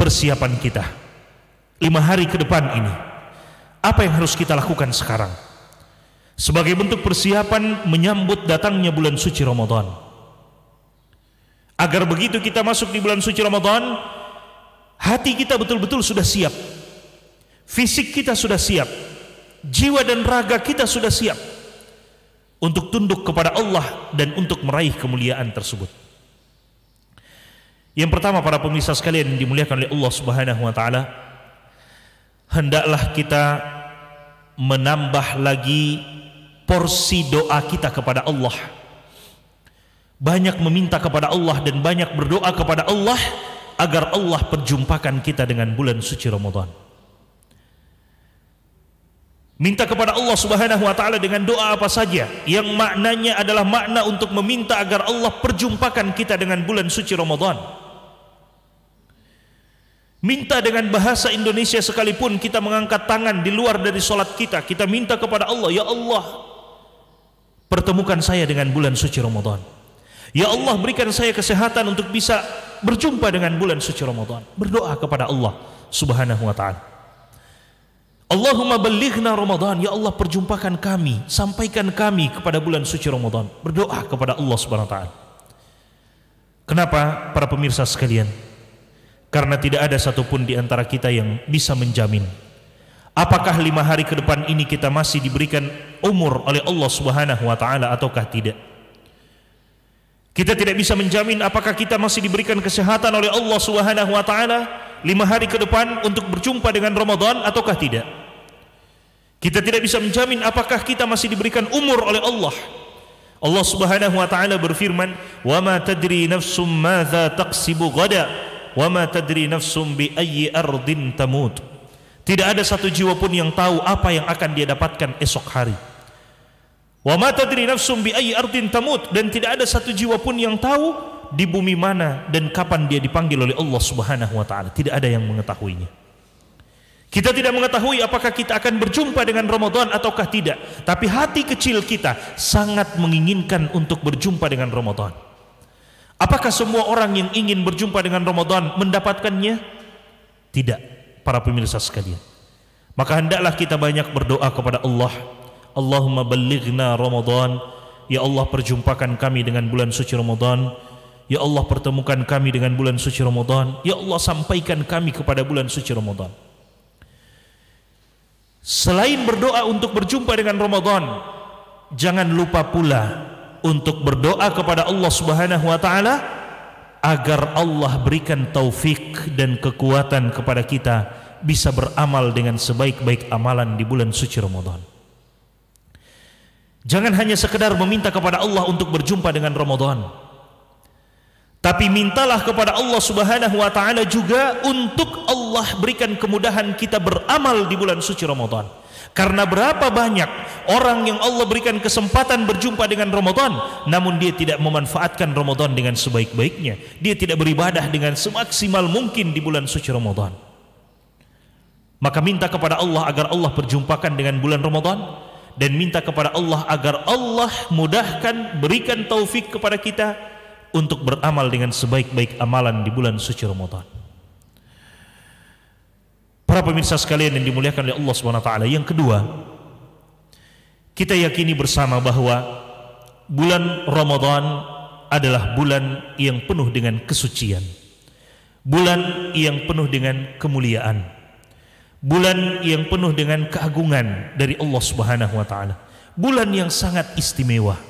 persiapan kita 5 hari ke depan ini. Apa yang harus kita lakukan sekarang sebagai bentuk persiapan menyambut datangnya bulan suci Ramadan, agar begitu kita masuk di bulan suci Ramadan, hati kita betul-betul sudah siap, fisik kita sudah siap, jiwa dan raga kita sudah siap untuk tunduk kepada Allah dan untuk meraih kemuliaan tersebut. Yang pertama, para pemirsa sekalian yang dimuliakan oleh Allah Subhanahu wa taala, hendaklah kita menambah lagi porsi doa kita kepada Allah. Banyak meminta kepada Allah dan banyak berdoa kepada Allah agar Allah perjumpakan kita dengan bulan suci Ramadan. Minta kepada Allah Subhanahu wa taala dengan doa apa saja yang maknanya adalah makna untuk meminta agar Allah perjumpakan kita dengan bulan suci Ramadan. Minta dengan bahasa Indonesia sekalipun, kita mengangkat tangan di luar dari solat kita, kita minta kepada Allah, ya Allah, pertemukan saya dengan bulan suci Ramadan. Ya Allah, berikan saya kesehatan untuk bisa berjumpa dengan bulan suci Ramadan. Berdoa kepada Allah Subhanahu wa taala. Allahumma ballighna Ramadan, ya Allah, perjumpakan kami, sampaikan kami kepada bulan suci Ramadan. Berdoa kepada Allah Subhanahu wa taala. Kenapa, para pemirsa sekalian? Karena tidak ada satupun di antara kita yang bisa menjamin apakah 5 hari ke depan ini kita masih diberikan umur oleh Allah Subhanahu wa taala ataukah tidak. Kita tidak bisa menjamin apakah kita masih diberikan kesehatan oleh Allah Subhanahu wa taala 5 hari ke depan untuk berjumpa dengan Ramadan ataukah tidak. Kita tidak bisa menjamin apakah kita masih diberikan umur oleh Allah. Allah Subhanahu wa taala berfirman, "Wa ma tadri nafsum madza taqsibu ghada." Wa ma tadri nafsum bi ayyi ardin tamut. Tidak ada satu jiwa pun yang tahu apa yang akan dia dapatkan esok hari. Wa ma tadri nafsum bi ayyi ardin tamut, dan tidak ada satu jiwa pun yang tahu di bumi mana dan kapan dia dipanggil oleh Allah Subhanahu wa taala. Tidak ada yang mengetahuinya. Kita tidak mengetahui apakah kita akan berjumpa dengan Ramadan ataukah tidak, tapi hati kecil kita sangat menginginkan untuk berjumpa dengan Ramadan. Apakah semua orang yang ingin berjumpa dengan Ramadan mendapatkannya? Tidak, para pemirsa sekalian. Maka hendaklah kita banyak berdoa kepada Allah. Allahumma ballighna Ramadan, ya Allah, perjumpakan kami dengan bulan suci Ramadan. Ya Allah, pertemukan kami dengan bulan suci Ramadan. Ya Allah, sampaikan kami kepada bulan suci Ramadan. Selain berdoa untuk berjumpa dengan Ramadan, jangan lupa pula untuk berdoa kepada Allah Subhanahu wa taala agar Allah berikan taufik dan kekuatan kepada kita bisa beramal dengan sebaik-baik amalan di bulan suci Ramadan. Jangan hanya sekedar meminta kepada Allah untuk berjumpa dengan Ramadan, tapi mintalah kepada Allah Subhanahu wa taala juga untuk Allah berikan kemudahan kita beramal di bulan suci Ramadan. Karena berapa banyak orang yang Allah berikan kesempatan berjumpa dengan Ramadan, namun dia tidak memanfaatkan Ramadan dengan sebaik-baiknya. Dia tidak beribadah dengan semaksimal mungkin di bulan suci Ramadan. Maka minta kepada Allah agar Allah perjumpakan dengan bulan Ramadan, dan minta kepada Allah agar Allah mudahkan, berikan taufik kepada kita untuk beramal dengan sebaik-baik amalan di bulan suci Ramadan. Para pemirsa sekalian yang dimuliakan oleh Allah Subhanahu wa taala, yang kedua, kita yakini bersama bahwa bulan Ramadan adalah bulan yang penuh dengan kesucian, bulan yang penuh dengan kemuliaan, bulan yang penuh dengan keagungan dari Allah Subhanahu wa taala, bulan yang sangat istimewa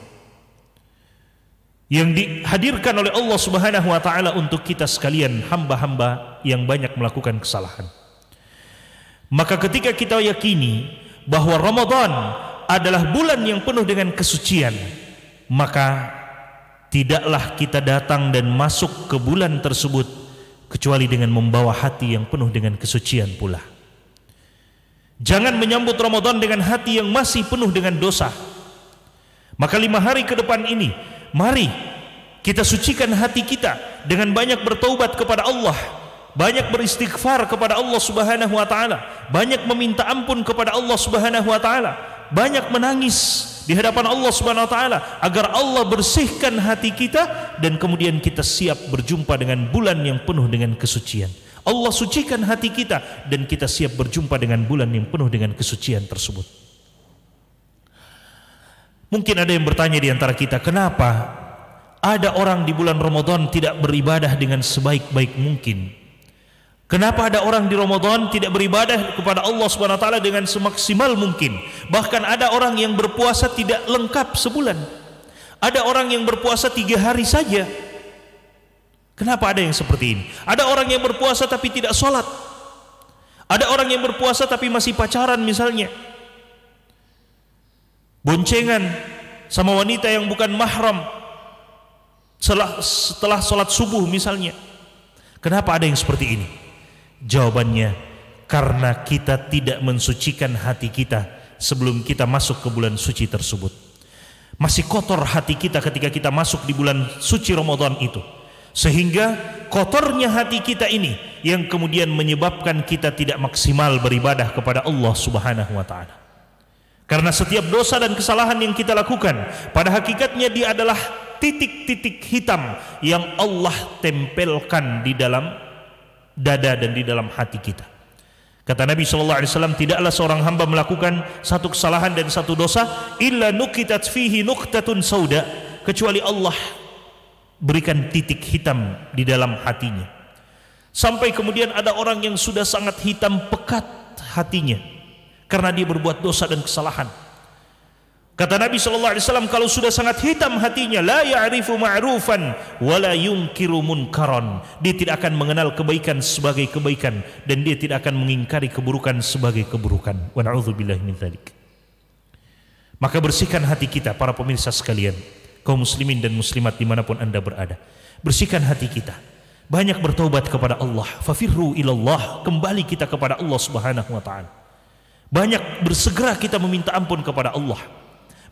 yang dihadirkan oleh Allah Subhanahu wa taala untuk kita sekalian, hamba-hamba yang banyak melakukan kesalahan. Maka ketika kita yakini bahwa Ramadan adalah bulan yang penuh dengan kesucian, maka tidaklah kita datang dan masuk ke bulan tersebut kecuali dengan membawa hati yang penuh dengan kesucian pula. Jangan menyambut Ramadan dengan hati yang masih penuh dengan dosa. Maka 5 hari ke depan ini, mari kita sucikan hati kita dengan banyak bertaubat kepada Allah, banyak beristighfar kepada Allah Subhanahu wa taala, banyak meminta ampun kepada Allah Subhanahu wa taala, banyak menangis di hadapan Allah Subhanahu wa taala agar Allah bersihkan hati kita dan kemudian kita siap berjumpa dengan bulan yang penuh dengan kesucian. Allah sucikan hati kita dan kita siap berjumpa dengan bulan yang penuh dengan kesucian tersebut. Mungkin ada yang bertanya di antara kita, kenapa ada orang di bulan Ramadan tidak beribadah dengan sebaik-baik mungkin? Kenapa ada orang di Ramadan tidak beribadah kepada Allah Subhanahu wa taala dengan semaksimal mungkin? Bahkan ada orang yang berpuasa tidak lengkap sebulan. Ada orang yang berpuasa 3 hari saja. Kenapa ada yang seperti ini? Ada orang yang berpuasa tapi tidak sholat. Ada orang yang berpuasa tapi masih pacaran misalnya. Boncengan sama wanita yang bukan mahram setelah sholat subuh misalnya. Kenapa ada yang seperti ini? Jawabannya, karena kita tidak mensucikan hati kita sebelum kita masuk ke bulan suci tersebut. Masih kotor hati kita ketika kita masuk di bulan suci Ramadan itu, sehingga kotornya hati kita ini yang kemudian menyebabkan kita tidak maksimal beribadah kepada Allah Subhanahu wa taala. Karena setiap dosa dan kesalahan yang kita lakukan pada hakikatnya dia adalah titik-titik hitam yang Allah tempelkan di dalam dada dan di dalam hati kita. Kata Nabi SAW, tidaklah seorang hamba melakukan satu kesalahan dan satu dosa illa nukitat fihi nuqtatun sauda, kecuali Allah berikan titik hitam di dalam hatinya. Sampai kemudian ada orang yang sudah sangat hitam pekat hatinya karena dia berbuat dosa dan kesalahan. Kata Nabi SAW, kalau sudah sangat hitam hatinya, la ya'rifu ma'rufan wa la yunkiru munkaran, dia tidak akan mengenal kebaikan sebagai kebaikan dan dia tidak akan mengingkari keburukan sebagai keburukan. Wa na'udzubillahi min dzalik. Maka bersihkan hati kita, para pemirsa sekalian, kaum muslimin dan muslimat dimanapun anda berada. Bersihkan hati kita, banyak bertaubat kepada Allah. Fafirru ilallah, kembali kita kepada Allah Subhanahu wa taala. Banyak bersegera kita meminta ampun kepada Allah,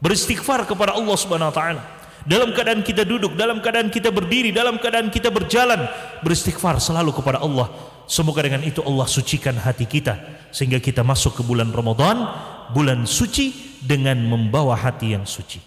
beristighfar kepada Allah Subhanahu wa taala. Dalam keadaan kita duduk, dalam keadaan kita berdiri, dalam keadaan kita berjalan, beristighfar selalu kepada Allah. Semoga dengan itu Allah sucikan hati kita sehingga kita masuk ke bulan Ramadan, bulan suci, dengan membawa hati yang suci.